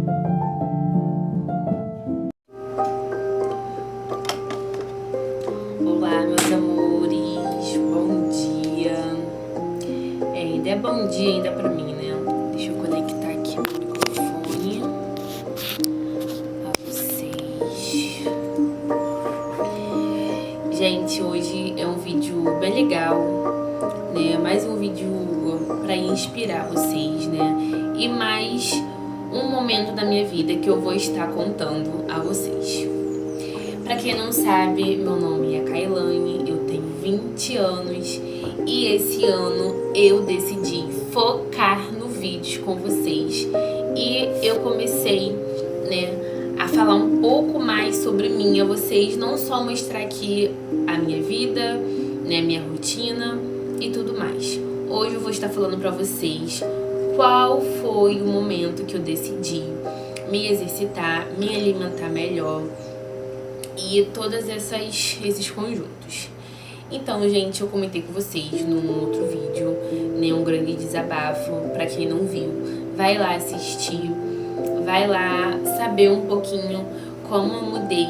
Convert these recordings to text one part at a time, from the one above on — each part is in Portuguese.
Olá, meus amores, bom dia. Ainda é bom dia ainda pra mim, né? Deixa eu conectar aqui o microfone a vocês. Gente, hoje é um vídeo bem legal, né? Mais um vídeo pra inspirar vocês, né? E mais um momento da minha vida que eu vou estar contando a vocês. Pra quem não sabe, meu nome é Kailane, eu tenho 20 anos e esse ano eu decidi focar no vídeo com vocês. E eu comecei, né, a falar um pouco mais sobre mim a vocês, não só mostrar aqui a minha vida, né, minha rotina e tudo mais. Hoje eu vou estar falando pra vocês qual foi o momento que eu decidi me exercitar, me alimentar melhor e todos esses conjuntos. Então, gente, eu comentei com vocês num outro vídeo, né, um grande desabafo. Pra quem não viu, vai lá assistir, vai lá saber um pouquinho como eu mudei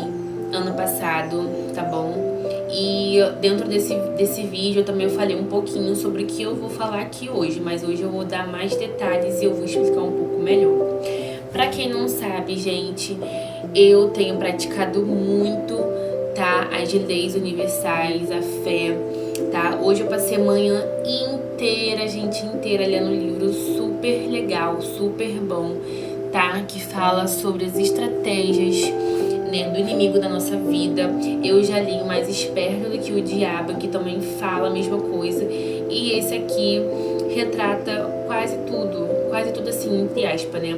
ano passado, tá bom? E dentro desse vídeo eu também falei um pouquinho sobre o que eu vou falar aqui hoje, mas hoje eu vou dar mais detalhes e eu vou explicar um pouco melhor. Pra quem não sabe, gente, eu tenho praticado muito, tá? As leis universais, a fé, tá? Hoje eu passei a manhã inteira, gente, inteira, lendo um livro super legal, super bom, tá? Que fala sobre as estratégias, né, do inimigo da nossa vida. Eu já li o Mais Esperto do que o Diabo, que também fala a mesma coisa. E esse aqui retrata quase tudo assim, entre aspas, né?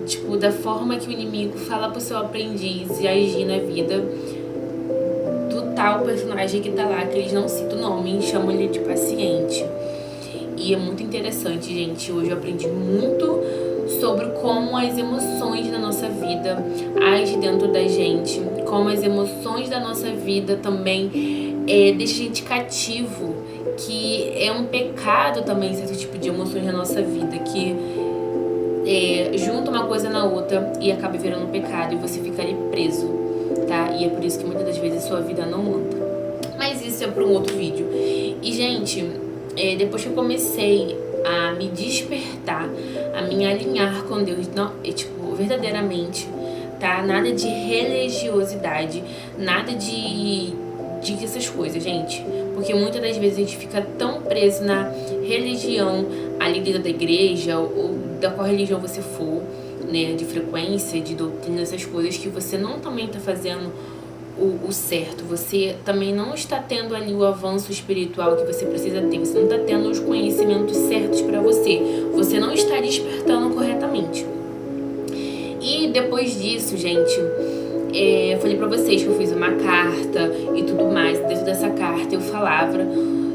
Tipo, da forma que o inimigo fala pro seu aprendiz e agir na vida do tal personagem que tá lá, que eles não citam o nome e chamam ele de paciente. E é muito interessante, gente. Hoje eu aprendi muito sobre como as emoções da nossa vida agem dentro da gente, como as emoções da nossa vida também deixam a gente cativo, que é um pecado também esse tipo de emoções na nossa vida, que junta uma coisa na outra e acaba virando um pecado e você fica ali preso, tá? E é por isso que muitas das vezes a sua vida não anda. Mas isso é para um outro vídeo. E, gente, depois que eu comecei a me despertar, a me alinhar com Deus, não, verdadeiramente, tá? Nada de religiosidade, nada de essas coisas, gente. Porque muitas das vezes a gente fica tão preso na religião ali dentro da igreja ou da qual religião você for, né, de frequência, de doutrina, essas coisas, que você não também tá fazendo o certo, você também não está tendo ali o avanço espiritual que você precisa ter, você não está tendo os conhecimentos certos para você não está despertando corretamente. E depois disso, gente, eu falei pra vocês que eu fiz uma carta e tudo mais. Dentro dessa carta eu falava,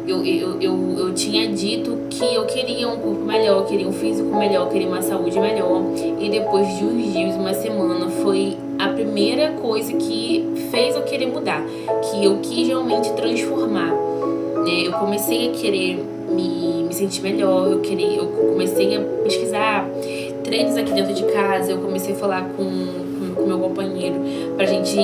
eu tinha dito que eu queria um corpo melhor, eu queria um físico melhor, eu queria uma saúde melhor. E depois de uns dias, uma semana, foi a primeira coisa que fez eu querer mudar, que eu quis realmente transformar, né? Eu comecei a querer me sentir melhor, eu comecei a pesquisar treinos aqui dentro de casa, eu comecei a falar com meu companheiro pra gente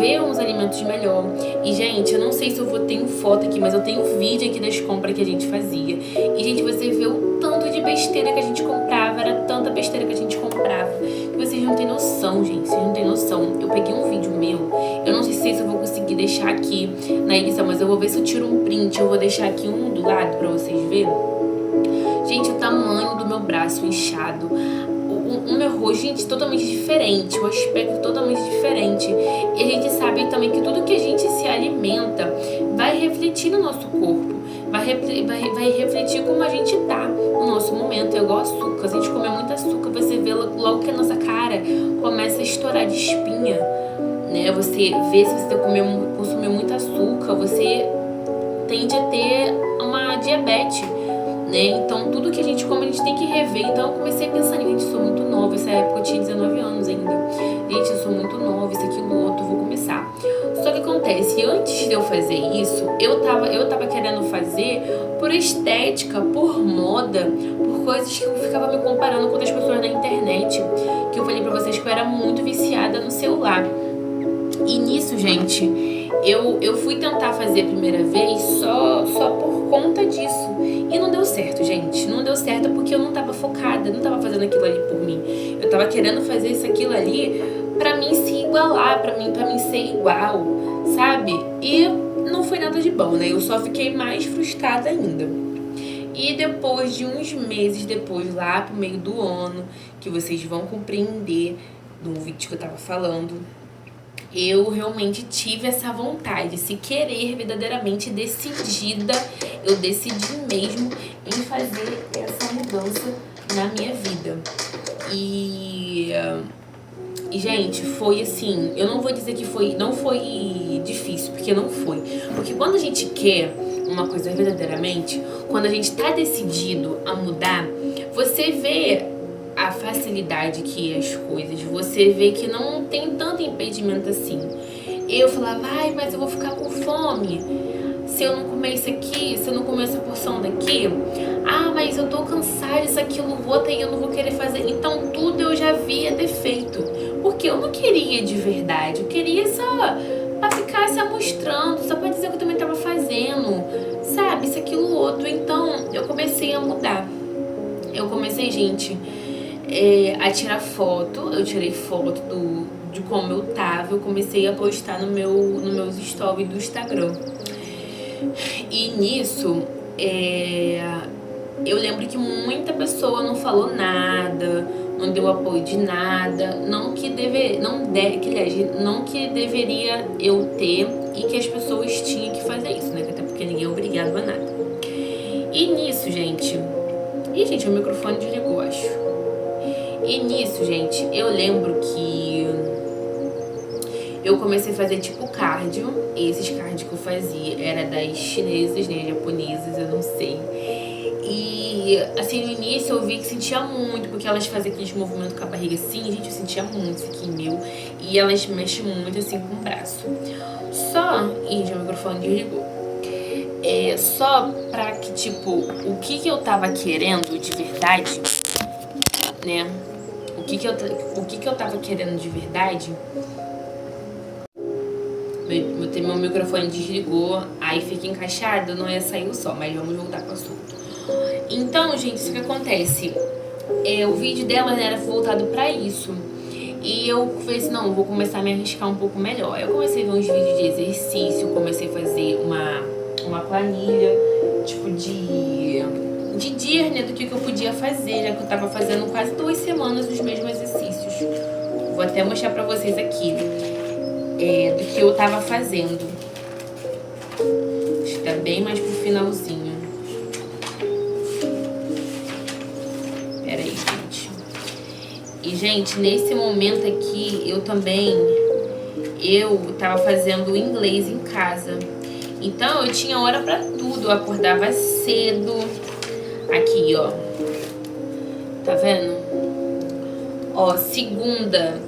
ver uns alimentos melhor. E, gente, eu não sei se eu vou ter foto aqui, mas eu tenho vídeo aqui das compras que a gente fazia. E, gente, você vê o tanto de besteira que a gente comprava, era tanta besteira que a gente comprava, que vocês não têm noção, gente, vocês não têm noção. Eu peguei um vídeo meu, eu não sei se eu vou conseguir deixar aqui na edição, mas eu vou ver se eu tiro um print, eu vou deixar aqui um do lado pra vocês verem. Gente, o tamanho do meu braço inchado, o meu rosto, gente, totalmente diferente, o aspecto totalmente diferente. E a gente sabe também que tudo que a gente se alimenta vai refletir no nosso corpo, vai refletir como a gente tá no nosso momento. É igual açúcar, se a gente comer muito açúcar, você vê logo que a nossa cara começa a estourar de espinha, né? Você vê, se você consumir muito açúcar, você tende a ter uma diabetes, né? Então tudo que a gente come, a gente tem que rever. Então eu comecei a pensar, gente, eu sou muito nova. Essa época eu tinha 19 anos ainda. Gente, eu sou muito nova, isso, aquilo, outro, vou começar. Só que acontece, antes de eu fazer isso, eu tava querendo fazer por estética, por moda, por coisas que eu ficava me comparando com outras pessoas na internet. Que eu falei pra vocês que eu era muito viciada no celular. E nisso, gente, eu fui tentar fazer a primeira vez só por conta disso. E não deu certo, gente. Não deu certo porque eu não tava focada, não tava fazendo aquilo ali por mim. Eu tava querendo fazer isso, aquilo ali pra mim se igualar, pra mim ser igual, sabe? E não foi nada de bom, né? Eu só fiquei mais frustrada ainda. E depois de uns meses depois, lá pro meio do ano, que vocês vão compreender do vídeo que eu tava falando, eu realmente tive essa vontade, se querer verdadeiramente decidida, eu decidi mesmo em fazer essa mudança na minha vida. E gente, foi assim, eu não vou dizer que não foi difícil, porque não foi. Porque quando a gente quer uma coisa verdadeiramente, quando a gente tá decidido a mudar, você vê a facilidade que é as coisas, você vê que não tem tanto impedimento assim. Eu falava, ai, mas eu vou ficar com fome se eu não comer isso aqui, se eu não comer essa porção daqui. Ah, mas eu tô cansada, isso, aquilo, outro, e eu não vou querer fazer. Então tudo eu já via defeito, porque eu não queria de verdade, eu queria só pra ficar se amostrando, só pra dizer que eu também tava fazendo, sabe, isso, aquilo, outro. Então eu comecei a mudar. Eu comecei, gente, a tirar foto. Eu tirei foto de como eu tava. Eu comecei a postar nos meus stories do Instagram. E nisso, eu lembro que muita pessoa não falou nada, não deu apoio de nada, não que deveria eu ter, e que as pessoas tinham que fazer isso, né? Até porque ninguém é obrigado a nada. E nisso, gente... Ih, gente, o microfone desligou, acho. E nisso, gente, eu lembro que eu comecei a fazer tipo cardio. Esses cardio que eu fazia era das chinesas, né, japonesas, eu não sei. E assim, no início eu vi que sentia muito, porque elas faziam aqueles movimentos com a barriga assim, gente, eu sentia muito isso aqui, meu. E elas mexem muito assim com o braço. Ih, já o microfone desligou. Só pra que, tipo, o que eu tava querendo de verdade, né? O que eu tava querendo de verdade. Meu microfone desligou, aí fica encaixado, não ia sair o som, mas vamos voltar pro assunto. Então, gente, isso que acontece. O vídeo dela, né, era voltado pra isso. E eu falei assim, não, vou começar a me arriscar um pouco melhor. Eu comecei a ver uns vídeos de exercício, comecei a fazer uma planilha, tipo, de dias, né, do que eu podia fazer, já que eu tava fazendo quase 2 semanas os mesmos exercícios. Vou até mostrar pra vocês aqui, do que eu tava fazendo. Acho que tá bem mais pro finalzinho. Pera aí, gente. E, gente, nesse momento aqui, eu tava fazendo inglês em casa. Então, eu tinha hora pra tudo. Eu acordava cedo. Aqui, ó. Tá vendo? Ó, segunda,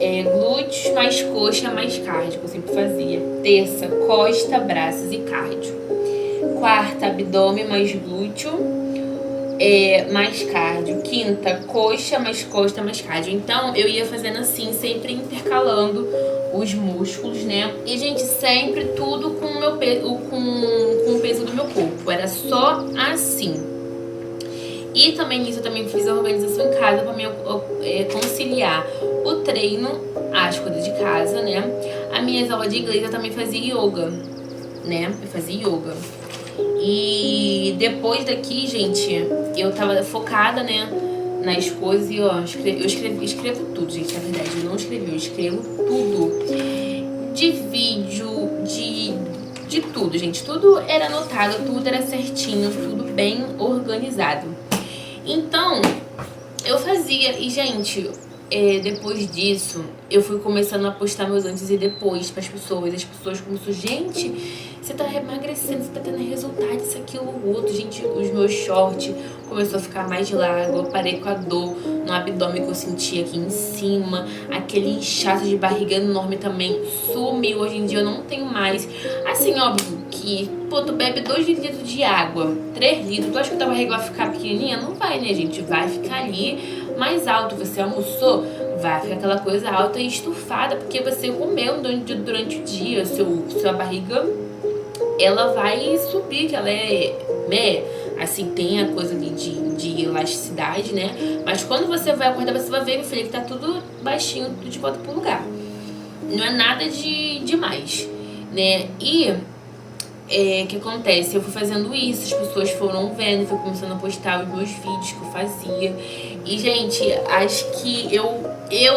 glúteos mais coxa mais cardio, que eu sempre fazia. Terça, costa, braços e cardio. Quarta, abdômen mais glúteo, mais cardio. Quinta, coxa mais costa mais cardio. Então, eu ia fazendo assim, sempre intercalando os músculos, né? E, gente, sempre tudo com o meu peso, com o peso do meu corpo. Era só assim. E também nisso eu também fiz a organização em casa para me conciliar o treino, as coisas de casa, né? As minhas aulas de inglês eu também fazia yoga, né? Eu fazia yoga. E depois daqui, gente, eu tava focada, né, nas coisas. E, ó, eu escrevo tudo, gente, na verdade. Eu não escrevi, eu escrevo tudo. De vídeo, de tudo, gente. Tudo era anotado, tudo era certinho, tudo bem organizado. Então, eu fazia. E, gente, depois disso, eu fui começando a postar meus antes e depois para as pessoas. As pessoas começaram, gente, você tá emagrecendo, você tá tendo resultado, isso, aquilo, outro. Gente, os meus shorts começou a ficar mais largo, eu parei com a dor no abdômen que eu sentia aqui em cima, aquele inchaço de barriga enorme também sumiu. Hoje em dia eu não tenho mais. Assim, óbvio que, pô, tu bebe 2 litros de água, 3 litros, tu acha que tua barriga vai ficar pequenininha? Não vai, né, gente? Vai ficar ali mais alto. Você almoçou, vai ficar aquela coisa alta e estufada, porque você comeu durante o dia, sua barriga, ela vai subir, que ela é, né, assim, tem a coisa ali de elasticidade, né, mas quando você vai acordar, você vai ver, meu filho, que tá tudo baixinho, tudo de volta pro lugar. Não é nada de demais, né, e o que acontece? Eu fui fazendo isso, as pessoas foram vendo, fui começando a postar os meus vídeos que eu fazia. E, gente, acho que eu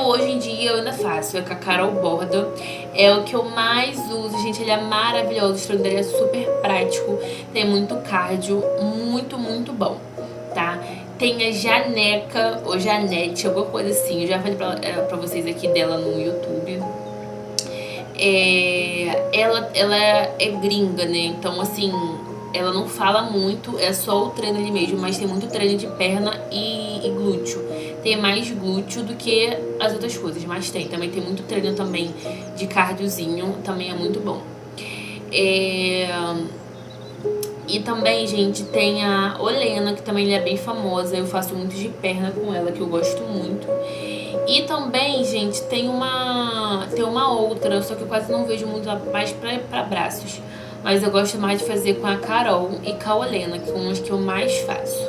hoje em dia eu ainda faço. É com a Carol Borda. É o que eu mais uso. Gente, ele é maravilhoso. O treino dele é super prático. Tem muito cardio. Muito, muito bom, tá? Tem a Janeca, ou Janete, alguma coisa assim. Eu já falei pra vocês aqui dela no YouTube. Ela é gringa, né? Então, assim, ela não fala muito, é só o treino ali mesmo, mas tem muito treino de perna e glúteo. Tem mais glúteo do que as outras coisas, mas também tem muito treino também de cardiozinho, também é muito bom. E também, gente, tem a Olena, que também é bem famosa. Eu faço muito de perna com ela, que eu gosto muito. E também, gente, tem uma outra, só que eu quase não vejo muito, mais pra braços. Mas eu gosto mais de fazer com a Carol e com a Olena, que são as que eu mais faço.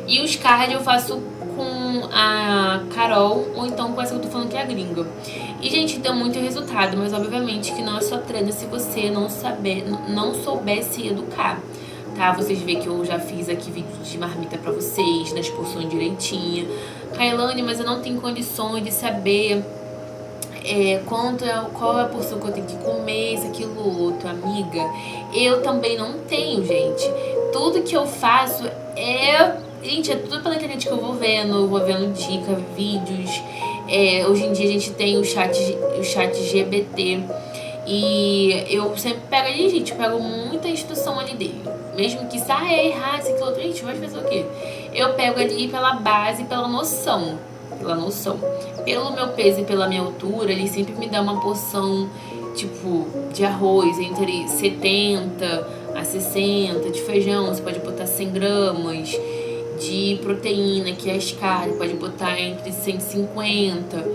E os cardio eu faço com a Carol, ou então com essa que eu tô falando que é a gringa. E, gente, deu muito resultado, mas obviamente que não é só treino se você não souber se educar, tá? Vocês veem que eu já fiz aqui vídeo de marmita pra vocês, nas porções direitinha. Kailane, mas eu não tenho condições de saber qual é a porção que eu tenho que comer, isso, aquilo, outro, amiga. Eu também não tenho, gente. Tudo que eu faço gente, é tudo pela internet que eu vou vendo dicas, vídeos. Hoje em dia a gente tem o chat GBT. E eu sempre pego ali, gente, eu pego muita instrução ali dele. Mesmo que saia errar, isso, aquilo, outro, gente, vai fazer o quê? Eu pego ali pela base, pela noção. Pelo meu peso e pela minha altura, ele sempre me dá uma porção, tipo, de arroz entre 70 a 60, de feijão, você pode botar 100 gramas, de proteína, que é as carnes, pode botar entre 150,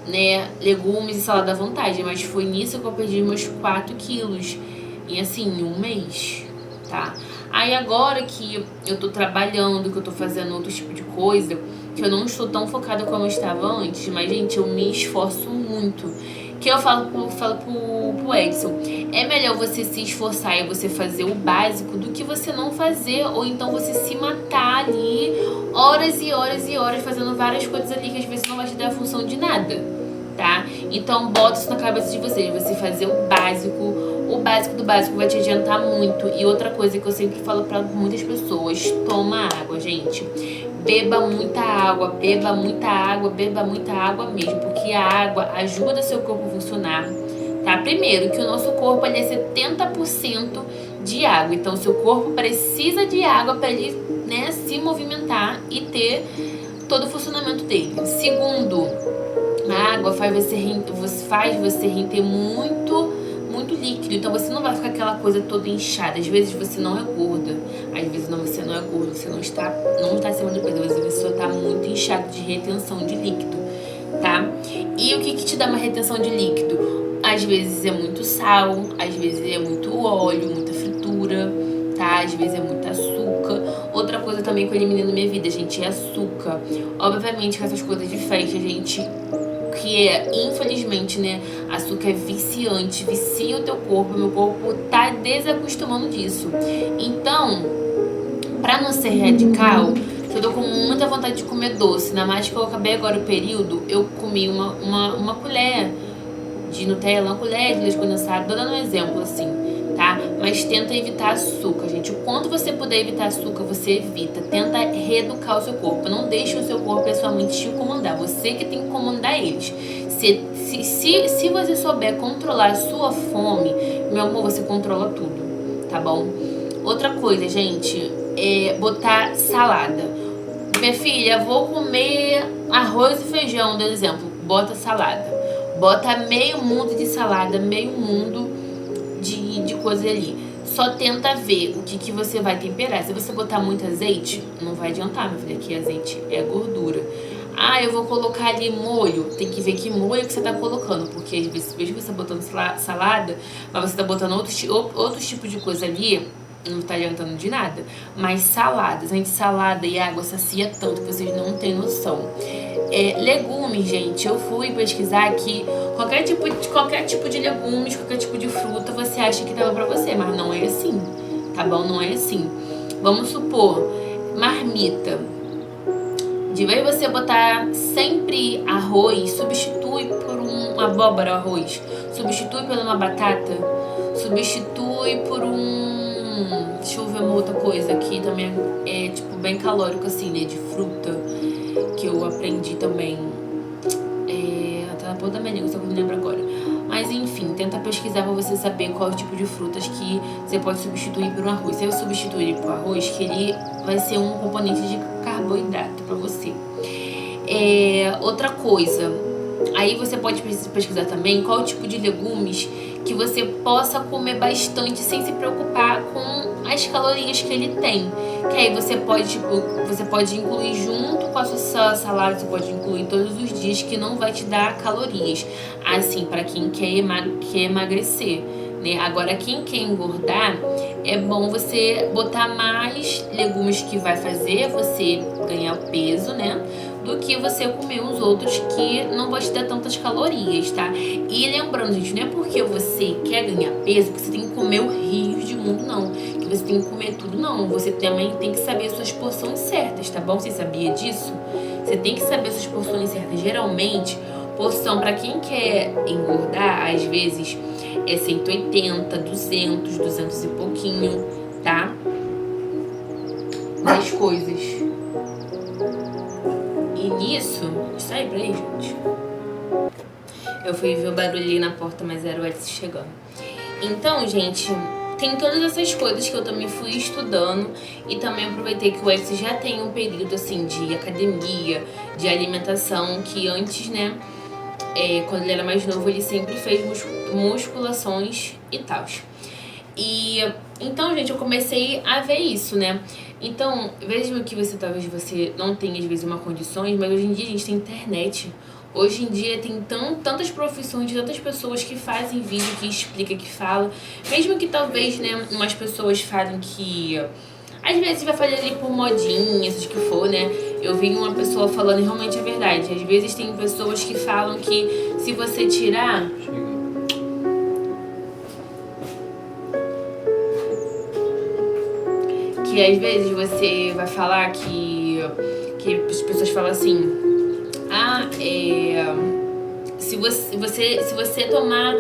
né, legumes e salada à vontade, mas foi nisso que eu perdi meus 4 quilos, e assim, em um mês, tá? Aí agora que eu tô trabalhando, que eu tô fazendo outro tipo de coisa, que eu não estou tão focada como eu estava antes, mas, gente, eu me esforço muito. Que eu falo pro Edson, é melhor você se esforçar e você fazer o básico do que você não fazer, ou então você se matar ali horas e horas e horas fazendo várias coisas ali que às vezes não vai te dar função de nada, tá? Então bota isso na cabeça de vocês, você fazer o básico do básico vai te adiantar muito. E outra coisa que eu sempre falo pra muitas pessoas, toma água, gente. Beba muita água, beba muita água, beba muita água mesmo, porque a água ajuda seu corpo a funcionar, tá? Primeiro, que o nosso corpo ele é 70% de água, então seu corpo precisa de água para ele, né, se movimentar e ter todo o funcionamento dele. Segundo, a água faz você render muito líquido, então você não vai ficar aquela coisa toda inchada. Às vezes você não é gorda, às vezes você não é gordo, você não está acima do peso, às vezes você está muito inchado de retenção de líquido, tá? E o que te dá uma retenção de líquido? Às vezes é muito sal, às vezes é muito óleo, muita fritura, tá? Às vezes é muito açúcar. Outra coisa também que eu eliminei na minha vida, gente, é açúcar. Obviamente que essas coisas de festa, gente, que infelizmente, né, açúcar é viciante, vicia o teu corpo, meu corpo tá desacostumando disso. Então, pra não ser radical, se eu tô com muita vontade de comer doce, ainda mais que eu acabei agora o período, eu comi uma colher de Nutella, uma colher de leite condensado, tô dando um exemplo assim, tá? Mas tenta evitar açúcar, gente. O quanto você puder evitar açúcar, você evita. Tenta reeducar o seu corpo. Não deixe o seu corpo e a sua mente te comandar. Você que tem que comandar eles. Se você souber controlar a sua fome, meu amor, você controla tudo. tá bom? Outra coisa, gente, é botar salada. Minha filha, vou comer arroz e feijão, por exemplo, bota salada. Bota meio mundo de salada, meio mundo de coisa ali. Só tenta ver o que você vai temperar. Se você botar muito azeite, não vai adiantar, minha filha, que azeite é gordura. Ah, eu vou colocar ali molho. Tem que ver que molho que você tá colocando, porque às vezes, mesmo você botando salada, mas você tá botando outros tipos de coisa ali, não tá adiantando de nada. Mas saladas, gente, salada e água sacia tanto que vocês não têm noção. Legumes, gente, eu fui pesquisar que qualquer tipo de legumes, qualquer tipo de fruta você acha que dava pra você, mas não é assim, tá bom? Não é assim. Vamos supor, marmita. De vez você botar sempre arroz, substitui por uma abóbora arroz, substitui por uma batata, substitui por deixa eu ver uma outra coisa que também é tipo bem calórico assim, né, de fruta, que eu aprendi também. Tá na ponta da minha língua, só que eu não lembro agora. Mas enfim, tenta pesquisar pra você saber qual é o tipo de frutas que você pode substituir por um arroz. Se eu substituir por arroz, que ele vai ser um componente de carboidrato pra você. Outra coisa, aí você pode pesquisar também qual o tipo de legumes que você possa comer bastante sem se preocupar com as calorias que ele tem. Que aí você pode incluir junto com a sua salada, você pode incluir todos os dias, que não vai te dar calorias. Assim, para quem quer emagrecer, né? Agora, quem quer engordar, é bom você botar mais legumes, que vai fazer você ganhar peso, né? Do que você comer os outros que não vai te dar tantas calorias, tá? E lembrando, gente, não é porque você quer ganhar peso que você tem que comer o rios de mundo, não. Que você tem que comer tudo, não. Você também tem que saber as suas porções certas, tá bom? Você sabia disso? Você tem que saber as suas porções certas. Geralmente, porção pra quem quer engordar, às vezes, é 180, 200 e pouquinho, tá? Das coisas. E nisso... Sai pra aí, gente. Eu fui ver o barulho ali na porta, mas era o Edson chegando. Então, gente, tem todas essas coisas que eu também fui estudando. E também aproveitei que o Edson já tem um período, assim, de academia, de alimentação, que antes, né, quando ele era mais novo, ele sempre fez musculações e tal. E então, gente, eu comecei a ver isso, né? Então, mesmo que talvez você não tenha, às vezes, uma condições, mas hoje em dia a gente tem internet. Hoje em dia tem tantas profissões de tantas pessoas que fazem vídeo, que explica, que fala. Mesmo que talvez, né, umas pessoas falem que... Às vezes vai fazer ali por modinha, seja o que for, né? Eu vi uma pessoa falando e realmente é verdade. Às vezes tem pessoas que falam que se você tirar... Que às vezes você vai falar que as pessoas falam assim, se você tomar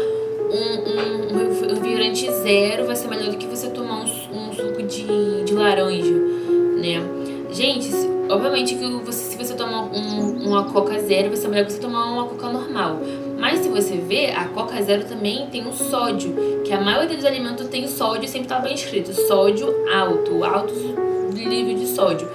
um refrigerante zero, vai ser melhor do que você tomar um suco de laranja, né? Gente, obviamente que se você tomar uma Coca zero, vai ser melhor que você tomar uma Coca normal. Mas se você ver, a Coca zero também tem o sódio, que a maioria dos alimentos tem sódio, sempre tá bem escrito, sódio alto nível de sódio,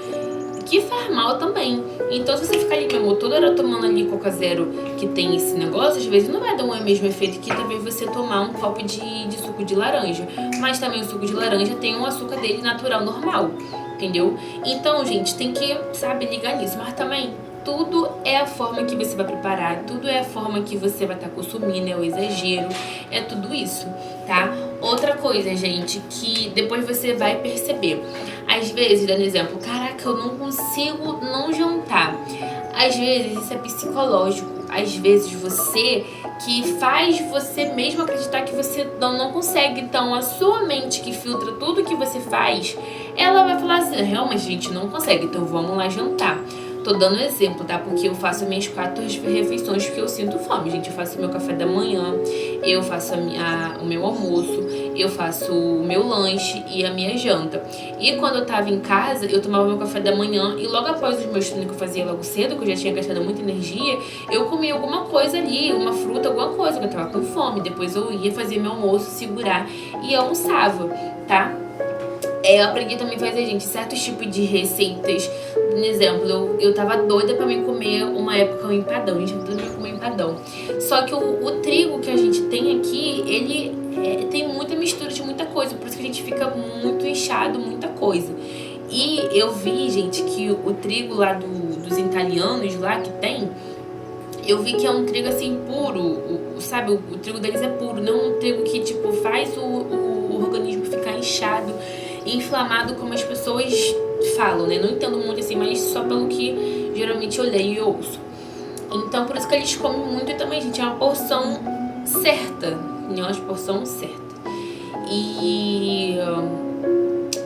que faz mal também. Então, se você ficar ali mesmo toda hora tomando ali Coca zero, que tem esse negócio, às vezes não vai dar o mesmo efeito que talvez você tomar um copo de suco de laranja. Mas também o suco de laranja tem um açúcar dele natural, normal, entendeu? Então, gente, tem que, sabe, ligar nisso. Mas também, tudo é a forma que você vai preparar, tudo é a forma que você vai estar consumindo, é o exagero, é tudo isso, tá? Outra coisa, gente, que depois você vai perceber. Às vezes, dando exemplo, caraca, eu não consigo não jantar. Às vezes isso é psicológico. Às vezes você que faz você mesmo acreditar que você não consegue. Então a sua mente que filtra tudo que você faz, ela vai falar assim, realmente a gente não consegue, então vamos lá jantar. Tô dando exemplo, tá? Porque eu faço as minhas 4 refeições porque eu sinto fome, gente. Eu faço o meu café da manhã, eu faço o meu almoço, eu faço o meu lanche e a minha janta. E quando eu tava em casa, eu tomava meu café da manhã e logo após os meus treinos que eu fazia logo cedo, que eu já tinha gastado muita energia, eu comia alguma coisa ali, uma fruta, alguma coisa, que eu tava com fome. Depois eu ia fazer meu almoço, segurar e almoçava, tá? Eu aprendi também a fazer, gente, certos tipos de receitas. Por exemplo, eu tava doida pra mim comer uma época um empadão. Gente, eu doida pra comer empadão. Só que o trigo que a gente tem aqui, ele tem muita mistura de muita coisa. Por isso que a gente fica muito inchado, muita coisa. E eu vi, gente, que o trigo lá dos italianos lá que tem, eu vi que é um trigo assim puro, sabe? O trigo deles é puro, não um trigo que tipo faz o organismo ficar inchado, inflamado, como as pessoas falam, né? Não entendo muito assim, mas só pelo que geralmente eu leio e ouço. Então, por isso que eles comem muito e também, gente, é uma porção certa, né? Uma porção certa. E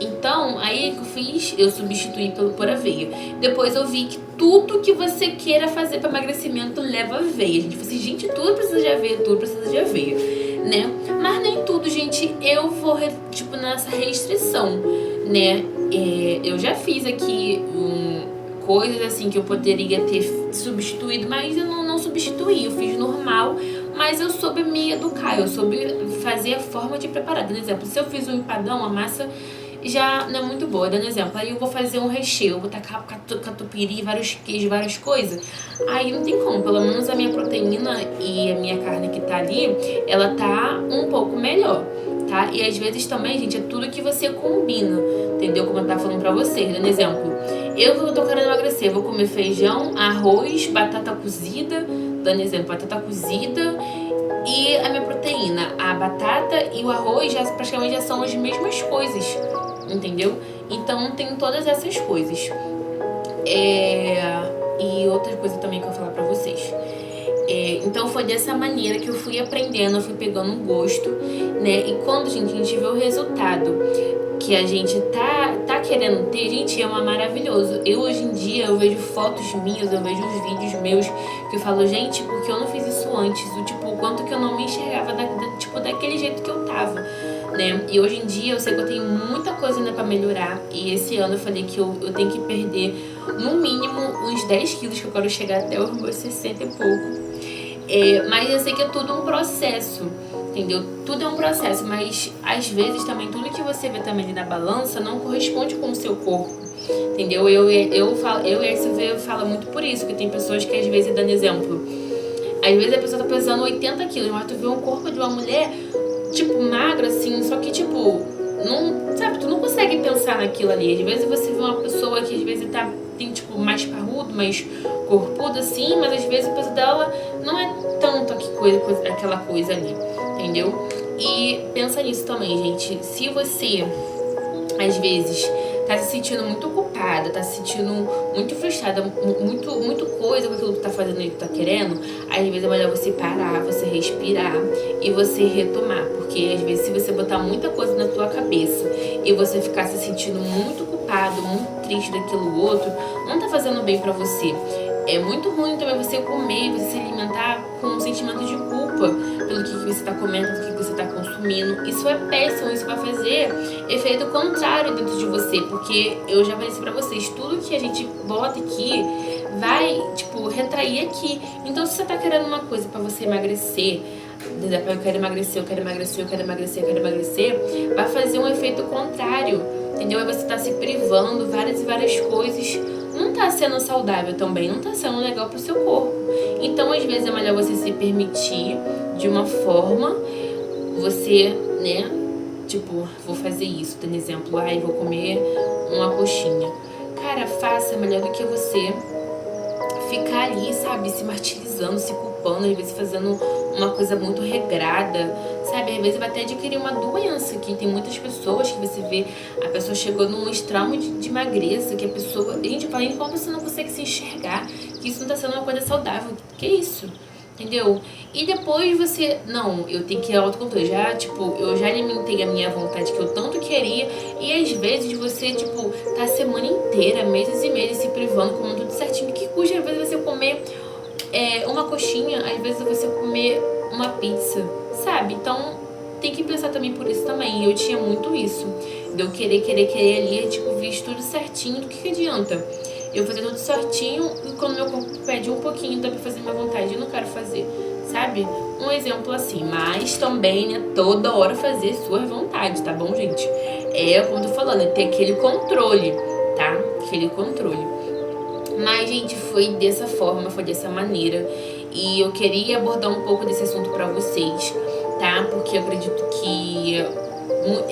então, aí que eu fiz, eu substituí por aveia. Depois eu vi que tudo que você queira fazer para emagrecimento leva aveia. A gente falou assim, gente, tudo precisa de aveia, tudo precisa de aveia, né? Mas nem tudo, gente, eu vou, tipo, nessa restrição, né? Eu já fiz aqui coisas assim que eu poderia ter substituído, mas eu não substituí, eu fiz normal, mas eu soube me educar, eu soube fazer a forma de preparar. Por exemplo, se eu fiz um empadão, a massa já não é muito boa, dando exemplo, aí eu vou fazer um recheio, eu vou tacar catupiry, vários queijos, várias coisas, aí não tem como, pelo menos a minha proteína e a minha carne que tá ali, ela tá um pouco melhor, tá? E às vezes também, gente, é tudo que você combina, entendeu? Como eu tava falando pra vocês, dando exemplo, eu tô querendo emagrecer, eu vou comer feijão, arroz, batata cozida, dando exemplo, batata cozida, e a minha proteína, a batata e o arroz praticamente já são as mesmas coisas, entendeu? Então tem todas essas coisas. E outra coisa também que eu vou falar pra vocês. Então foi dessa maneira que eu fui aprendendo, eu fui pegando um gosto, né? E quando, gente, a gente vê o resultado que a gente tá querendo ter, gente, é uma maravilhoso. Eu hoje em dia, eu vejo fotos minhas, eu vejo os vídeos meus que eu falo, gente, porque eu não fiz isso antes? O quanto que eu não me enxergava daquele jeito que eu tava, né? E hoje em dia eu sei que eu tenho muita coisa ainda pra melhorar. E esse ano eu falei que eu tenho que perder no mínimo uns 10 quilos, que eu quero chegar até os meus 60 e pouco. Mas eu sei que é tudo um processo, entendeu? Tudo é um processo, mas às vezes também tudo que você vê também ali na balança não corresponde com o seu corpo, entendeu? Eu e a SV fala muito por isso, que tem pessoas que às vezes, dando exemplo, às vezes a pessoa tá pesando 80 quilos, mas tu vê um corpo de uma mulher, tipo, magra assim, só que tipo, não, sabe, tu não consegue pensar naquilo ali. Às vezes você vê uma pessoa que às vezes tem tipo mais parrudo, mais corpudo assim, mas às vezes o peso dela não é tanto aquela coisa ali, entendeu? E pensa nisso também, gente. Se você às vezes tá se sentindo muito ocupada, tá se sentindo muito frustrada, muito coisa com aquilo que tá fazendo e que tá querendo, às vezes é melhor você parar, você respirar e você retomar. Porque às vezes se você botar muita coisa na tua cabeça e você ficar se sentindo muito ocupado, muito triste daquilo outro, não tá fazendo bem pra você. É muito ruim também você comer, você se alimentar com um sentimento de culpa pelo que você está comendo, do que você está consumindo. Isso é péssimo, isso vai fazer efeito contrário dentro de você, porque eu já falei isso pra vocês, tudo que a gente bota aqui vai, tipo, retrair aqui. Então se você tá querendo uma coisa pra você emagrecer, eu quero emagrecer, eu quero emagrecer, eu quero emagrecer, eu quero emagrecer, vai fazer um efeito contrário, entendeu? Aí você tá se privando várias e várias coisas, não tá sendo saudável também, não tá sendo legal pro seu corpo. Então, às vezes, é melhor você se permitir de uma forma, você, né, tipo, vou fazer isso, por exemplo, vou comer uma coxinha. Cara, faça melhor do que você ficar ali, sabe, se martirizando, se culpando, às vezes fazendo uma coisa muito regrada, sabe? Às vezes vai até adquirir uma doença, que tem muitas pessoas que você vê, a pessoa chegou num extremo de magreza, que a pessoa, gente, fala, como você não consegue se enxergar, que isso não tá sendo uma coisa saudável, que isso? Entendeu? E depois você, não, eu tenho que ir ao autocontrole, eu já alimentei a minha vontade que eu tanto queria, e às vezes você, tá a semana inteira, meses e meses se privando, comendo tudo certinho, que custa às vezes você comer uma coxinha, às vezes você comer uma pizza, sabe? Então, tem que pensar também por isso também. E eu tinha muito isso, de eu querer ali, tipo, visto tudo certinho, do que adianta? Eu fazer tudo certinho e quando meu corpo pede um pouquinho, dá pra fazer minha vontade, eu não quero fazer, sabe? Um exemplo assim, mas também, né, toda hora fazer suas vontades, tá bom, gente? Como eu tô falando, é ter aquele controle, tá? Aquele controle. Mas, gente, foi dessa forma, foi dessa maneira. E eu queria abordar um pouco desse assunto pra vocês, tá? Porque eu acredito que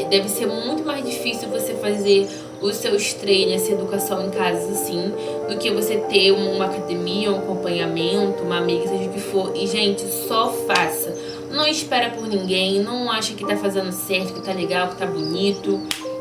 deve ser muito mais difícil você fazer os seus treinos, essa educação em casa, assim, do que você ter uma academia, um acompanhamento, uma amiga, seja o que for. E, gente, só faça. Não espera por ninguém, não acha que tá fazendo certo, que tá legal, que tá bonito.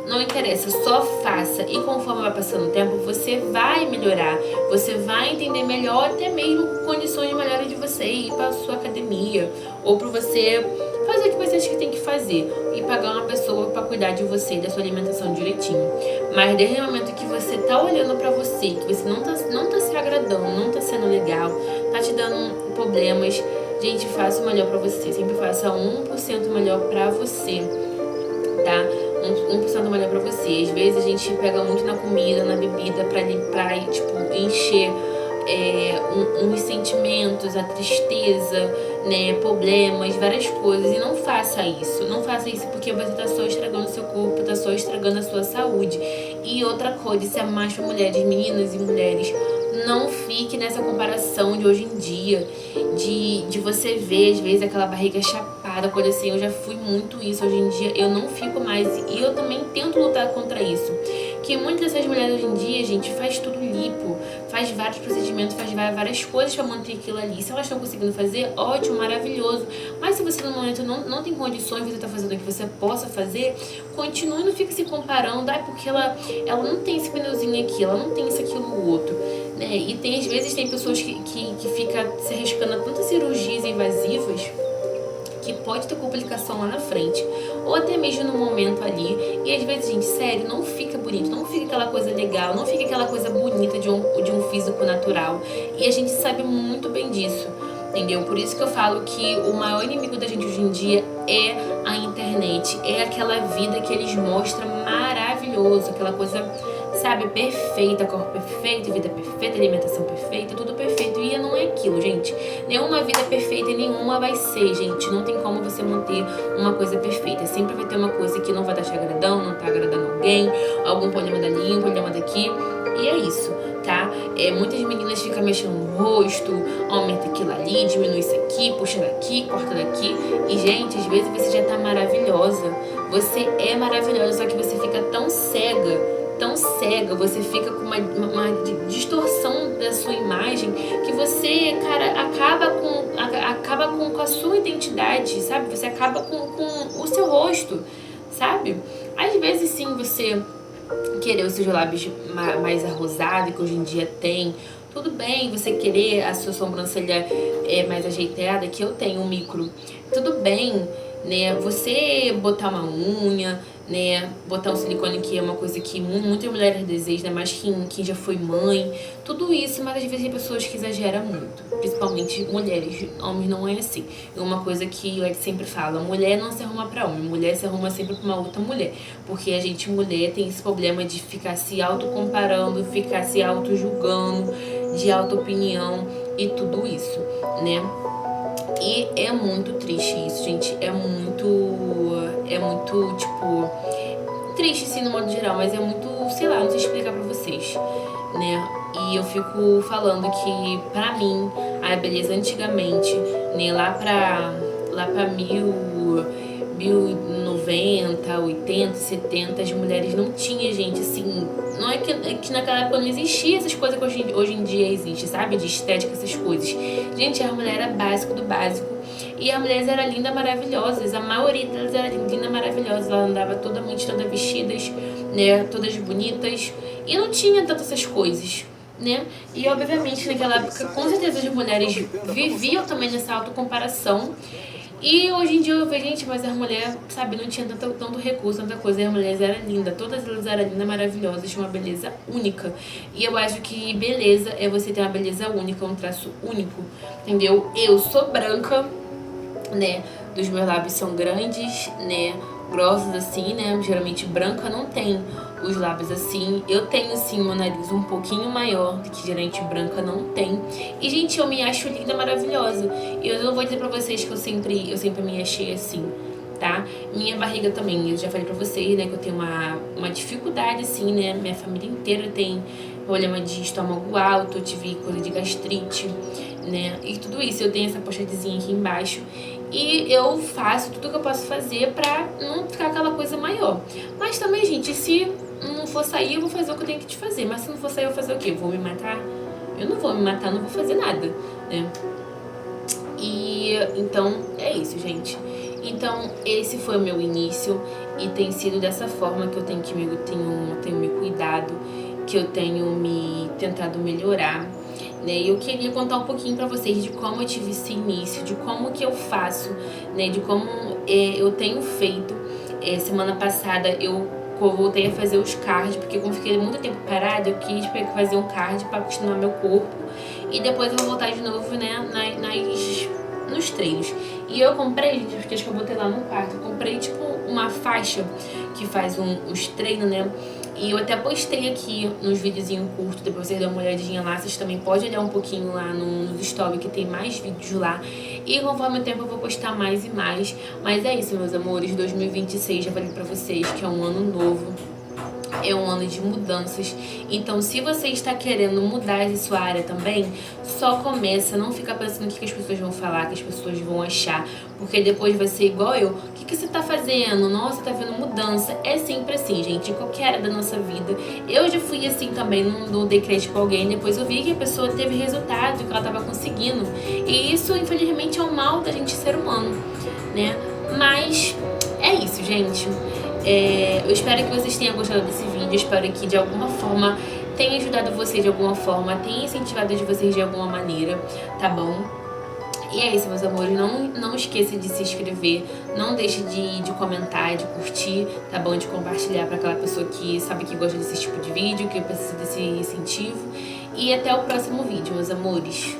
Não interessa, só faça. E conforme vai passando o tempo, você vai melhorar. Você vai entender melhor, até mesmo condições melhores de você ir para a sua academia. Ou para você fazer o que você acha que tem que fazer. E pagar uma pessoa para cuidar de você e da sua alimentação direitinho. Mas desde o momento que você tá olhando para você, que você não tá se agradando, não tá sendo legal, tá te dando problemas, gente, faça o melhor para você. Sempre faça 1% melhor para você, tá? 1% melhor pra você. Às vezes a gente pega muito na comida, na bebida pra limpar e, tipo, encher uns sentimentos, a tristeza, né, problemas, várias coisas. E não faça isso. Não faça isso porque você tá só estragando seu corpo, tá só estragando a sua saúde. E outra coisa, isso é mais pra mulheres, meninas e mulheres. Não fique nessa comparação de hoje em dia, de você ver, às vezes, aquela barriga chapada, coisa assim. Eu já fui muito isso. Hoje em dia eu não fico mais. E eu também tento lutar contra isso. Que muitas dessas mulheres hoje em dia, gente, faz tudo lipo, faz vários procedimentos, faz várias coisas pra manter aquilo ali. Se elas estão conseguindo fazer, ótimo, maravilhoso. Mas se você no momento não tem condições, você tá fazendo o que você possa fazer, continue, não fique se comparando. Porque ela não tem esse pneuzinho aqui, ela não tem isso, aquilo, o outro, né? E às vezes tem pessoas que ficam se arriscando a tantas cirurgias invasivas que pode ter complicação lá na frente, ou até mesmo no momento ali. E às vezes, gente, sério, não fica bonito, não fica aquela coisa legal, não fica aquela coisa bonita de um físico natural. E a gente sabe muito bem disso, entendeu? Por isso que eu falo que o maior inimigo da gente hoje em dia é a internet, é aquela vida que eles mostram maravilhoso, aquela coisa, sabe, perfeita, corpo perfeito, vida perfeita, alimentação perfeita, tudo perfeito. E não é aquilo, gente. Nenhuma vida é perfeita e nenhuma vai ser, gente. Não tem como você manter uma coisa perfeita. Sempre vai ter uma coisa que não vai estar te agradando, não tá agradando alguém, algum problema dali, um problema daqui. E é isso, tá? Muitas meninas ficam mexendo no rosto, aumenta aquilo ali, diminui isso aqui, puxa daqui, corta daqui. E, gente, às vezes você já tá maravilhosa. Você é maravilhosa, só que você fica tão cega, você fica com uma distorção da sua imagem que você, cara, acaba com a sua identidade, sabe? Você acaba com o seu rosto, sabe? Às vezes sim, você querer os seus lábios mais arrosados, que hoje em dia tem, tudo bem, você querer a sua sobrancelha mais ajeitada, que eu tenho um micro, tudo bem, né? Você botar uma unha, né? Botar um silicone, que é uma coisa que muitas mulheres desejam, né? Mas quem já foi mãe, tudo isso, mas às vezes tem pessoas que exageram muito, principalmente mulheres. Homens não é assim. É uma coisa que eu sempre falo: mulher não se arruma pra homem, mulher se arruma sempre pra uma outra mulher, porque a gente, mulher, tem esse problema de ficar se autocomparando, ficar se auto-julgando, de auto-opinião e tudo isso, né? E é muito triste isso, gente. É muito, tipo, triste, sim, no modo geral, mas é muito, sei lá, não sei explicar pra vocês, né? E eu fico falando que, pra mim, a beleza antigamente, né, lá pra 1090, 80, 70, as mulheres não tinham, gente, assim, não é que naquela época não existia essas coisas que hoje em dia existe, sabe? De estética, essas coisas. Gente, a mulher era básico do básico. E as mulheres eram lindas, maravilhosas. A maioria delas era linda, maravilhosa. Ela andava todas vestidas, né? Todas bonitas. E não tinha tantas essas coisas, né? E obviamente naquela época, com certeza, as mulheres viviam também nessa autocomparação. E hoje em dia eu vejo, gente, mas as mulheres, sabe, não tinha tanto recurso, tanta coisa. E as mulheres eram lindas, todas elas eram lindas, maravilhosas, tinham uma beleza única. E eu acho que beleza é você ter uma beleza única, um traço único, entendeu? Eu sou branca, né? dos meus lábios são grandes, né, grossos assim, né, geralmente branca não tem os lábios assim. Eu tenho sim meu nariz um pouquinho maior do que geralmente branca não tem. E gente, eu me acho linda, maravilhosa. E eu não vou dizer pra vocês que eu sempre me achei assim, tá? Minha barriga também, eu já falei pra vocês, né, que eu tenho uma dificuldade assim, né, minha família inteira tem problema de estômago alto, eu tive coisa de gastrite, né, e tudo isso. Eu tenho essa pochetezinha aqui embaixo e eu faço tudo que eu posso fazer pra não ficar aquela coisa maior. Mas também, gente, se não for sair, eu vou fazer o que eu tenho que te fazer. Mas se não for sair, eu vou fazer o quê? Vou me matar? Eu não vou me matar, não vou fazer nada, né? E então é isso, gente. Então esse foi o meu início e tem sido dessa forma que eu tenho me cuidado, que eu tenho me tentado melhorar, né? E eu queria contar um pouquinho pra vocês de como eu tive esse início, de como que eu faço, né? De como eu tenho feito. Semana passada eu voltei a fazer os cards, porque como fiquei muito tempo parada, eu quis fazer um card pra acostumar meu corpo. E depois eu vou voltar de novo, né, nos treinos. E eu comprei, gente, porque acho que eu botei lá no quarto, eu comprei tipo uma faixa que faz os treinos, né? E eu até postei aqui nos videozinhos curtos, depois vocês dão uma olhadinha lá, vocês também podem olhar um pouquinho lá nos stories, que tem mais vídeos lá. E conforme o tempo eu vou postar mais e mais. Mas é isso, meus amores, 2026, já falei pra vocês que é um ano novo. É um ano de mudanças. Então, se você está querendo mudar essa sua área também, só começa. Não fica pensando o que as pessoas vão falar, que as pessoas vão achar. Porque depois vai ser igual eu. O que você tá fazendo? Nossa, tá vendo mudança. É sempre assim, gente. Em qualquer área da nossa vida. Eu já fui assim também. Não dei crédito pra alguém. Depois eu vi que a pessoa teve resultado, que ela tava conseguindo. E isso, infelizmente, é o mal da gente ser humano, né? Mas é isso, gente. Eu espero que vocês tenham gostado desse vídeo, espero que de alguma forma tenha ajudado vocês de alguma forma, tenha incentivado de vocês de alguma maneira, tá bom? E é isso, meus amores, não esqueça de se inscrever, não deixe de comentar, de curtir, tá bom? De compartilhar para aquela pessoa que sabe que gosta desse tipo de vídeo, que precisa desse incentivo. E até o próximo vídeo, meus amores.